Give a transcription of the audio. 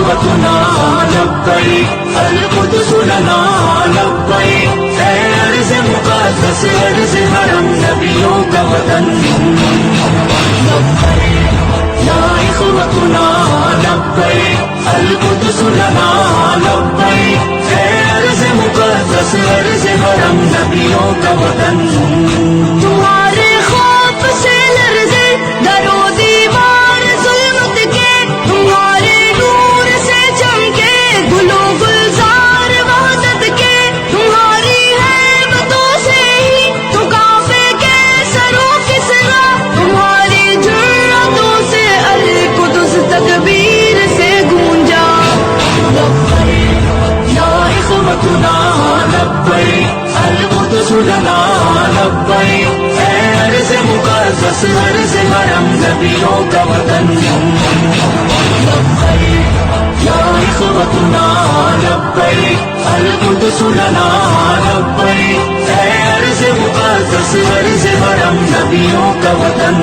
إخوتنا لبيك القدس لنا لبيك اے ارض مقدس ارض حرم نبیوں کا وطن لبیک یا إخوتنا لبيك القدس لنا لبيك اے ارض مقدس ارض حرم نبیوں کا وطن تمہارے خوف سے لرزے در و دیوار ظلمت کے تمہارے نور سے چمکے گل و گلزار وحدت کے تمہاری ہیبتوں سے ہی تو کعبے کے سروں کسرا تمہاری جرأتوں سے القدس تکبیر سے گونجا لبیک یا إخوتنا لبیک القدس لنا لبیک اے ارض مقدس ارض حرم نبیوں کا وطن لبیک یا إخوتنا لبیک القدس لنا لبیک اے ارض مقدس ارض حرم نبیوں کا وطن